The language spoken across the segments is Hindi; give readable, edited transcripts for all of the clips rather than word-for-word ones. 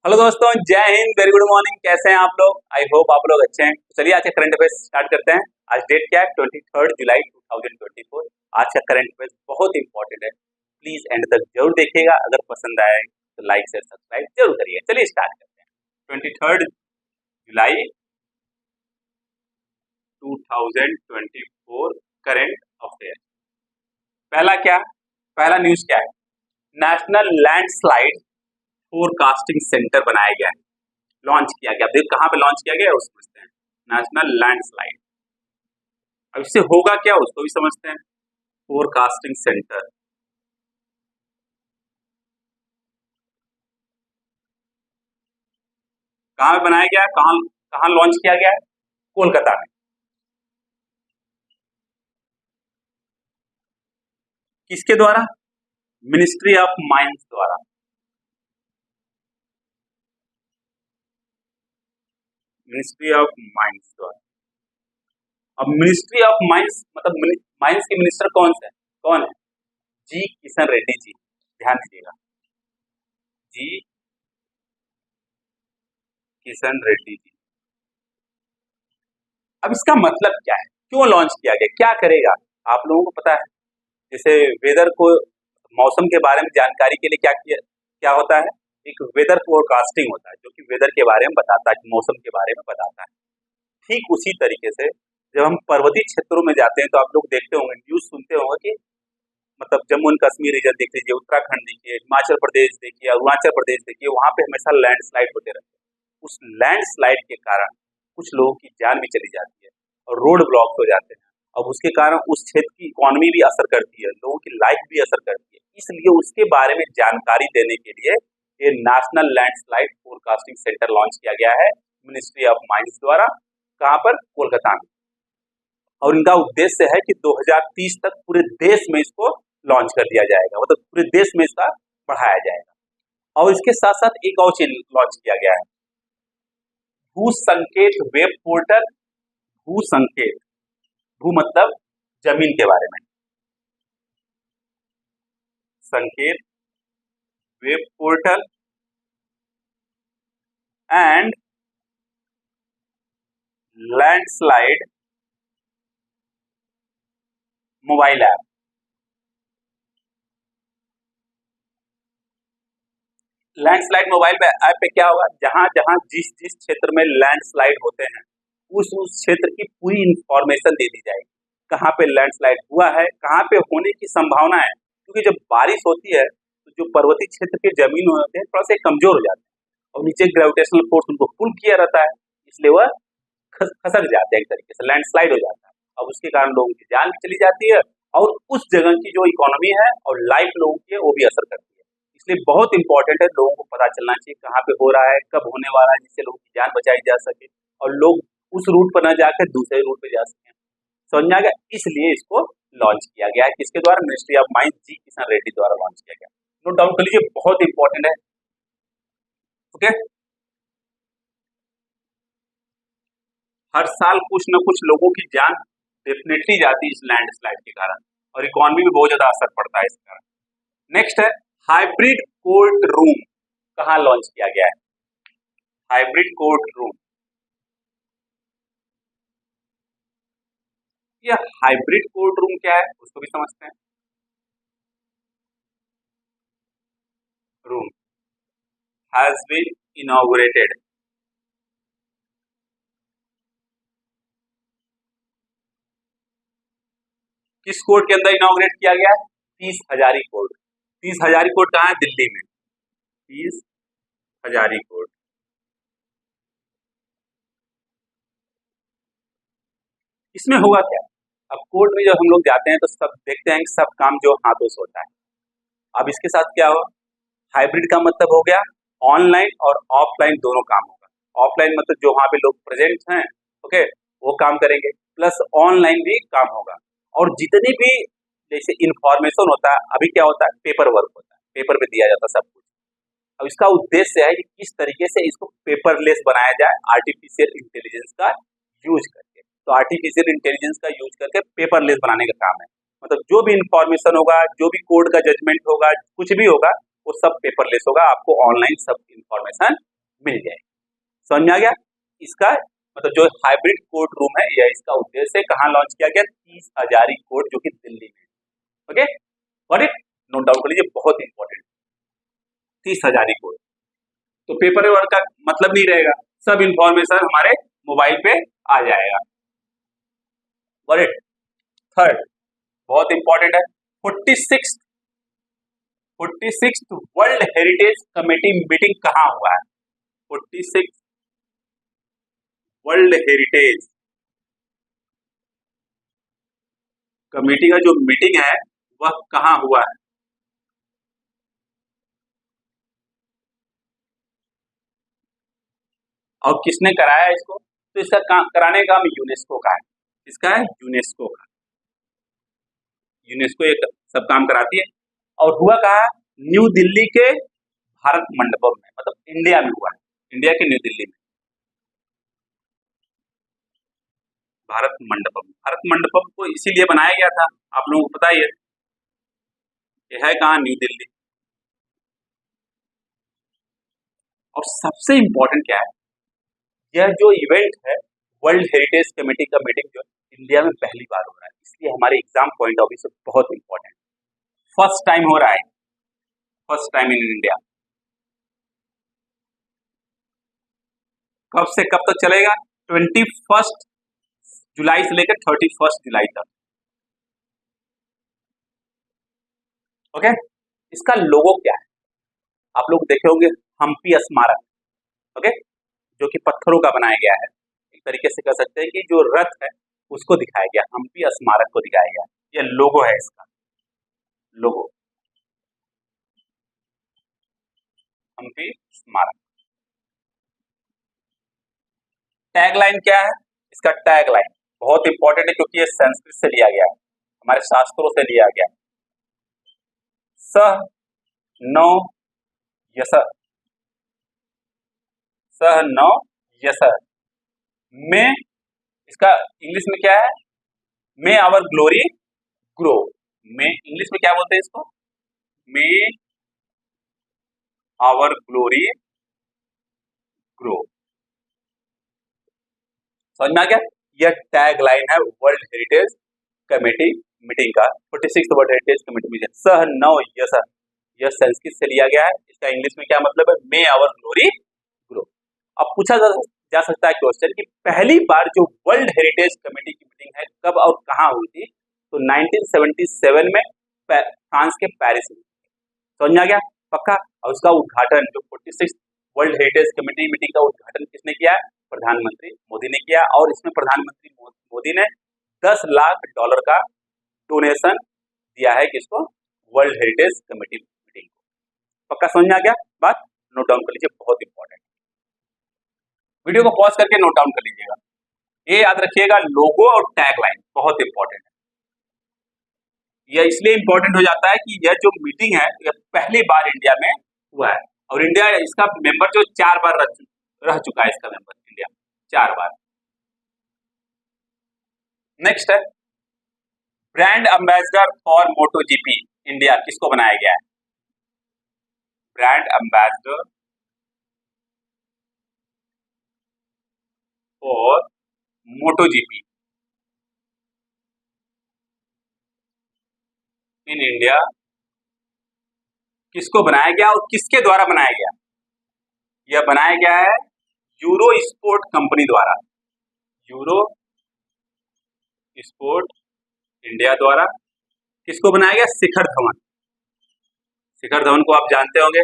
हेलो दोस्तों, जय हिंद, वेरी गुड मॉर्निंग। कैसे हैं आप लोग? आई होप आप लोग अच्छे हैं। तो चलिए आज का करंट अफेयर्स स्टार्ट करते हैं। आज डेट क्या है? 23 जुलाई 2024। आज का करंट अफेयर्स बहुत इंपॉर्टेंट है, प्लीज एंड तक जरूर देखिएगा। अगर पसंद आए तो लाइक शेयर सब्सक्राइब जरूर करिए। चलिए स्टार्ट करते हैं। 23 जुलाई 2024 करंट अफेयर। पहला क्या? पहला न्यूज क्या है? नेशनल लैंडस्लाइड फोरकास्टिंग सेंटर बनाया गया है, लॉन्च किया गया। देख कहाँ पे लॉन्च किया गया है उसको समझते हैं। National landslide. अब इससे होगा क्या उसको भी समझते हैं। फोरकास्टिंग सेंटर कहाँ पे बनाया गया है? कहाँ कहाँ लॉन्च किया गया है? कोलकाता में। किसके द्वारा? मिनिस्ट्री ऑफ माइंस द्वारा। मिनिस्ट्री ऑफ माइंस द्वारा। अब मिनिस्ट्री ऑफ माइंस मतलब माइंस के मिनिस्टर कौन से हैं? कौन है? जी किशन रेड्डी जी। ध्यान दीजिएगा, जी किशन रेड्डी जी। अब इसका मतलब क्या है? क्यों लॉन्च किया गया? क्या करेगा? आप लोगों को पता है? जैसे वेदर को, मौसम के बारे में जानकारी के लिए क्या होता है? एक वेदर फोरकास्टिंग होता है, जो कि वेदर के बारे में बताता है, मौसम के बारे में बताता है। ठीक उसी तरीके से जब हम पर्वतीय क्षेत्रों में जाते हैं तो आप लोग देखते होंगे, न्यूज सुनते होंगे कि मतलब जम्मू एंड कश्मीर रीजन देख लीजिए, उत्तराखंड देखिए, हिमाचल प्रदेश देखिए, अरुणाचल प्रदेश देखिए, वहां पे हमेशा लैंडस्लाइड होते रहते हैं। उस लैंडस्लाइड के कारण कुछ लोगों की जान भी चली जाती है और रोड ब्लॉक हो जाते हैं। अब उसके कारण उस क्षेत्र की इकोनॉमी भी असर करती है, लोगों की लाइफ भी असर करती है। इसलिए उसके बारे में जानकारी देने के लिए ये national landslide forecasting centre launch किया गया है मिनिस्ट्री ऑफ माइंस द्वारा। कहाँ पर? कोलकाता में। और इनका उद्देश्य है कि 2030 तक पूरे देश में इसको लॉन्च कर दिया जाएगा, मतलब पूरे देश में इसका बढ़ाया जाएगा। और इसके साथ साथ एक और चीज लॉन्च किया गया है, भू संकेत वेब पोर्टल। भू संकेत, भू मतलब जमीन के बारे में, संकेत web portal and landslide mobile app. Landslide mobile app पे क्या होगा? जहां जहां जिस जिस क्षेत्र में लैंडस्लाइड होते हैं उस क्षेत्र की पूरी इंफॉर्मेशन दे दी जाएगी। कहाँ पे लैंडस्लाइड हुआ है, कहाँ पे होने की संभावना है। क्योंकि जब बारिश होती है तो जो पर्वतीय क्षेत्र के जमीन होते हैं थोड़ा सा कमजोर हो जाते हैं और नीचे ग्रेविटेशनल फोर्स उनको पुल किया रहता है, इसलिए वह खसक जाते हैं, एक तरीके से लैंडस्लाइड हो जाता है। अब उसके कारण लोगों की जान भी चली जाती है और उस जगह की जो इकोनॉमी है और लाइफ लोगों की है वो भी असर करती है। इसलिए बहुत इंपॉर्टेंट है, लोगों को पता चलना चाहिए कहाँ पे हो रहा है, कब होने वाला है, जिससे लोगों की जान बचाई जा सके और लोग उस रूट पर न जाकर दूसरे रूट पे जा सकें। समझ में आ गया? इसलिए इसको लॉन्च किया गया है। किसके द्वारा? मिनिस्ट्री ऑफ माइंस, जी किशन रेड्डी द्वारा लॉन्च किया गया। नोट डाउन कर लीजिए, बहुत इंपॉर्टेंट है। ओके, हर साल कुछ न कुछ लोगों की जान डेफिनेटली जाती है इस लैंडस्लाइड के कारण और इकोनॉमी में बहुत ज्यादा असर पड़ता है इस कारण। नेक्स्ट है हाइब्रिड कोर्ट रूम। कहाँ लॉन्च किया गया है? Hybrid court room. ये हाइब्रिड कोर्ट रूम क्या है उसको भी समझते हैं। Room has been inaugurated. किस कोर्ट के अंदर इनॉग्रेट किया गया है? 30 हजारी कोर्ट। 30 हजारी कोर्ट कहाँ है? दिल्ली में। 30 हजारी कोर्ट। इसमें होगा क्या? अब कोर्ट में जब हम लोग जाते हैं तो सब देखते हैं कि सब काम जो हाथों से होता है। अब इसके साथ क्या होगा? हाइब्रिड का मतलब हो गया ऑनलाइन और ऑफलाइन दोनों काम होगा। ऑफलाइन मतलब जो वहां पे लोग प्रेजेंट हैं, ओके, वो काम करेंगे, प्लस ऑनलाइन भी काम होगा। और जितनी भी जैसे इंफॉर्मेशन होता है, अभी क्या होता है? पेपर वर्क होता है, पेपर पे दिया जाता है सब कुछ। अब इसका उद्देश्य है कि किस तरीके से इसको पेपरलेस बनाया जाए आर्टिफिशियल इंटेलिजेंस का यूज करके। तो आर्टिफिशियल इंटेलिजेंस का यूज करके पेपरलेस बनाने का काम है। मतलब जो भी इंफॉर्मेशन होगा, जो भी कोर्ट का जजमेंट होगा, कुछ भी होगा, वो सब पेपरलेस होगा। आपको ऑनलाइन सब इंफॉर्मेशन मिल जाएगी। समझ में आ गया? इसका मतलब जो हाइब्रिड कोर्ट रूम है यह इसका उद्देश्य कहाँ लॉन्च किया गया? 30 हजारी कोर्ट जो कि दिल्ली में। Okay, got it? Note down कर लीजिए, बहुत इंपॉर्टेंट। 30 हजारी कोर्ट, तो पेपर वर्क का मतलब नहीं रहेगा, सब इंफॉर्मेशन हमारे मोबाइल पे आ जाएगा। Got it? थर्ड बहुत इंपॉर्टेंट है, 46th world heritage committee meeting कहाँ हुआ है? 46 वर्ल्ड हेरिटेज कमेटी का जो मीटिंग है वह कहाँ हुआ है? और किसने कराया इसको? तो इसका काम कराने का काम यूनेस्को का है। इसका है यूनेस्को का। यूनेस्को एक सब काम कराती है। और हुआ कहाँ? न्यू दिल्ली के भारत मंडपम में, मतलब इंडिया में हुआ है, इंडिया के न्यू दिल्ली में भारत मंडपम। भारत मंडपम को इसीलिए बनाया गया था, आप लोगों को पता ही है, ये है कहाँ? न्यू दिल्ली। और सबसे इंपॉर्टेंट क्या है, यह जो इवेंट है वर्ल्ड हेरिटेज कमेटी का मीटिंग जो इंडिया में पहली बार हो रहा है, इसलिए हमारे एग्जाम पॉइंट ऑफ व्यू से बहुत इंपॉर्टेंट। फर्स्ट टाइम हो रहा है, फर्स्ट टाइम इन इंडिया। कब से कब तक चलेगा? 21 जुलाई से लेकर 31 जुलाई तक। ओके, इसका लोगो क्या है? आप लोग देखे होंगे, हम्पी स्मारक। ओके, जो कि पत्थरों का बनाया गया है, एक तरीके से कह सकते हैं कि जो रथ है उसको दिखाया गया, हम्पी स्मारक को दिखाया गया। ये लोगो है इसका, लोगो हम्पी स्मारक। टैगलाइन क्या है? इसका टैगलाइन बहुत इंपॉर्टेंट है क्योंकि ये संस्कृत से लिया गया है, हमारे शास्त्रों से लिया गया है। सह नौ यश, सह नौ यश में, इसका इंग्लिश में क्या है? मे आवर ग्लोरी ग्रो। में इंग्लिश में क्या बोलते हैं इसको? मे आवर ग्लोरी ग्रो। समझ में आ गया? यह टैग लाइन है वर्ल्ड हेरिटेज कमेटी मीटिंग का, 46 वर्ल्ड हेरिटेज कमेटी मीटिंग। सह नौ यश, यह संस्कृत से लिया गया है, इसका इंग्लिश में क्या मतलब है? मे आवर ग्लोरी ग्रो। अब पूछा जा सकता है क्वेश्चन कि पहली बार जो वर्ल्ड हेरिटेज कमेटी की मीटिंग है कब और कहाँ हुई थी? तो 1977 में फ्रांस के पेरिस में। समझ में आ गया? पक्का? और उसका उद्घाटन, जो 46 वर्ल्ड हेरिटेज कमेटी मीटिंग का उद्घाटन किसने किया है? प्रधानमंत्री मोदी ने किया। और इसमें प्रधानमंत्री मोदी ने $10 लाख का डोनेशन दिया है किसको? वर्ल्ड हेरिटेज कमेटी मीटिंग को। पक्का समझ में आ गया बात? नोट डाउन कर लीजिए, बहुत इंपॉर्टेंट। वीडियो को पॉज करके नोट डाउन कर लीजिएगा। ये याद रखिएगा, लोगो और टैगलाइन बहुत इंपॉर्टेंट है। यह इसलिए इंपॉर्टेंट हो जाता है कि यह जो मीटिंग है यह पहली बार इंडिया में हुआ है, और इंडिया इसका मेंबर जो 4 बार रह चुका है, इसका मेंबर इंडिया 4 बार। नेक्स्ट है brand ambassador for Moto GP India, किसको बनाया गया है? Brand ambassador for Moto GP in India, किसको बनाया गया और किसके द्वारा बनाया गया? यह बनाया गया है यूरो स्पोर्ट कंपनी द्वारा, यूरो स्पोर्ट इंडिया द्वारा। किसको बनाया गया? शिखर धवन। शिखर धवन को आप जानते होंगे,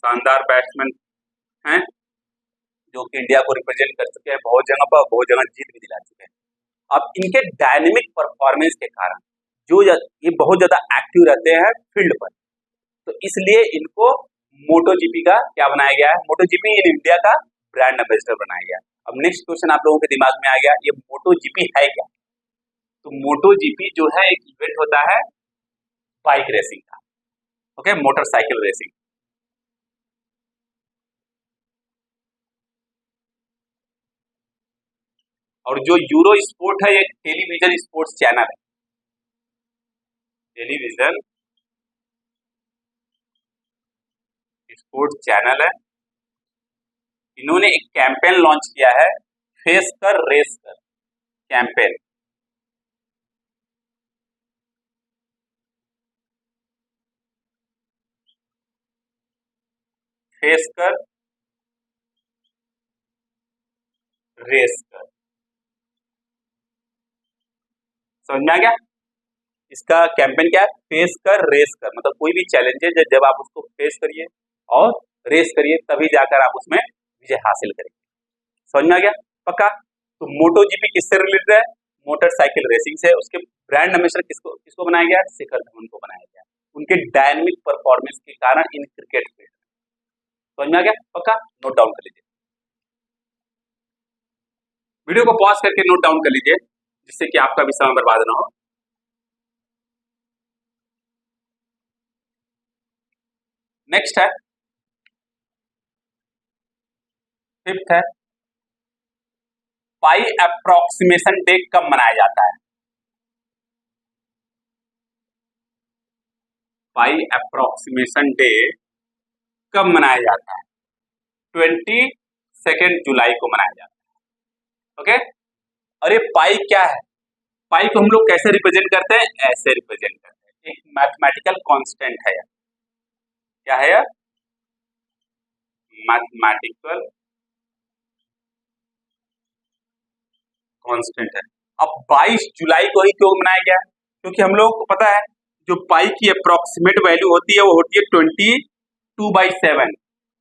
शानदार बैट्समैन हैं जो कि इंडिया को रिप्रेजेंट कर चुके हैं बहुत जगह पर, बहुत जगह जीत भी दिला चुके हैं। अब इनके डायनेमिक परफॉर्मेंस के कारण जो ये बहुत ज्यादा एक्टिव रहते हैं फील्ड पर, तो इसलिए इनको मोटो जीपी का क्या बनाया गया है? मोटो जीपी इन इंडिया का ब्रांड एम्बेसडर बनाया गया। अब नेक्स्ट क्वेश्चन आप लोगों के दिमाग में आ गया, ये मोटो जीपी है क्या? तो मोटो जीपी जो है एक इवेंट होता है बाइक रेसिंग का, ओके, मोटरसाइकिल रेसिंग। और जो यूरो स्पोर्ट है ये टेलीविजन स्पोर्ट्स चैनल है, टेलीविजन स्पोर्ट्स चैनल है, इन्होंने एक कैंपेन लॉन्च किया है, फेस कर रेस कर कैंपेन। फेस कर रेस कर, समझ में आ गया? इसका कैंपेन क्या है? फेस कर रेस कर, मतलब कोई भी चैलेंजेस है जब आप उसको फेस करिए और रेस करिए तभी जाकर आप उसमें विजय हासिल करेंगे। समझ में आ गया? पक्का? तो मोटो जीपी किससे रिलेटेड है? मोटरसाइकिल रेसिंग से। उसके ब्रांड एम्बेसडर किसको किसको बनाया गया? शिखर धवन को बनाया गया, उनके डायनामिक परफॉर्मेंस के कारण इन क्रिकेट फील्ड। समझ में आ गया? पक्का? नोट डाउन कर लीजिए, वीडियो को पॉज करके नोट डाउन कर लीजिए जिससे कि आपका भी समय बर्बाद ना हो। नेक्स्ट है, फिफ्थ है, पाई अप्रोक्सीमेशन डे कब मनाया जाता है? पाई अप्रोक्सीमेशन डे कब मनाया जाता है? 22 जुलाई को मनाया जाता है। ओके, और ये पाई क्या है? पाई को हम लोग कैसे रिप्रेजेंट करते हैं? ऐसे रिप्रेजेंट करते हैं, एक मैथमेटिकल कांस्टेंट है। क्या है यह? मैथमेटिकल कांस्टेंट है। अब 22 जुलाई को ही क्यों मनाया गया? क्योंकि हम लोगों को पता है जो पाई की अप्रोक्सीमेट वैल्यू होती है वो होती है 22/7।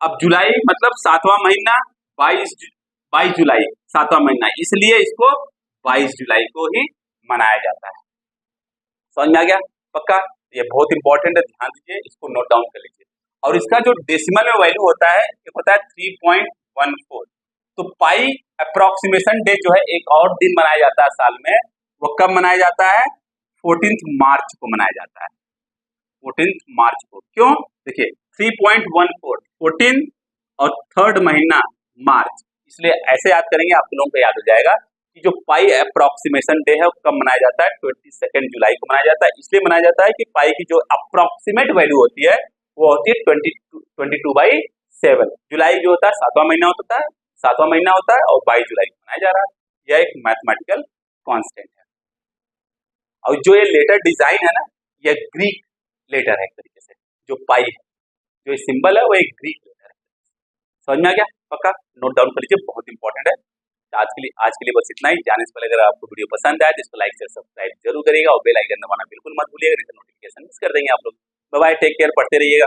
अब जुलाई मतलब 7वां महीना, 22 जुलाई 7वां महीना, इसलिए इसको 22 जुलाई को ही मनाया जाता है। समझ में आ गया? पक्का? ये बहुत इंपॉर्टेंट है, ध्यान दीजिए, इसको नोट डाउन कर लीजिए। और इसका जो डेसिमल में वैल्यू होता है ये होता है 3.14। तो पाई अप्रोक्सीमेशन डे जो है एक और दिन मनाया जाता है साल में, वो कब मनाया जाता है? 14 मार्च को मनाया जाता है। 14 मार्च को। क्यों? देखिए 3.14, 14 और थर्ड महीना मार्च, इसलिए ऐसे याद करेंगे आप लोगों को याद हो जाएगा कि जो पाई अप्रोक्सीमेशन डे है वो कब मनाया जाता है? 22 जुलाई को मनाया जाता है। इसलिए मनाया जाता है कि पाई की जो अप्रोक्सीमेट वैल्यू होती है वो होती है 22/7। जुलाई जो होता है 7वां महीना होता है, 7वां महीना होता है और 22 जुलाई को मनाया जा रहा है। यह एक मैथमेटिकल कांस्टेंट है। और जो ये लेटर डिजाइन है ना, यह ग्रीक लेटर है एक तरीके से, जो पाई है, जो सिंबल है वो एक ग्रीक लेटर है। समझ में आ गया? पक्का? नोट डाउन कर लीजिए, बहुत इंपॉर्टेंट है। आज के लिए बस इतना ही। जाने से पहले अगर आपको वीडियो पसंद आए तो इसको लाइक शेयर सब्सक्राइब जरूर करिएगा और बेल आइकन दबाना बिल्कुल मत भूलिएगा, नहीं तो नोटिफिकेशन मिस कर देंगे आप लोग। बाय बाय, टेक केयर, पढ़ते रहिएगा।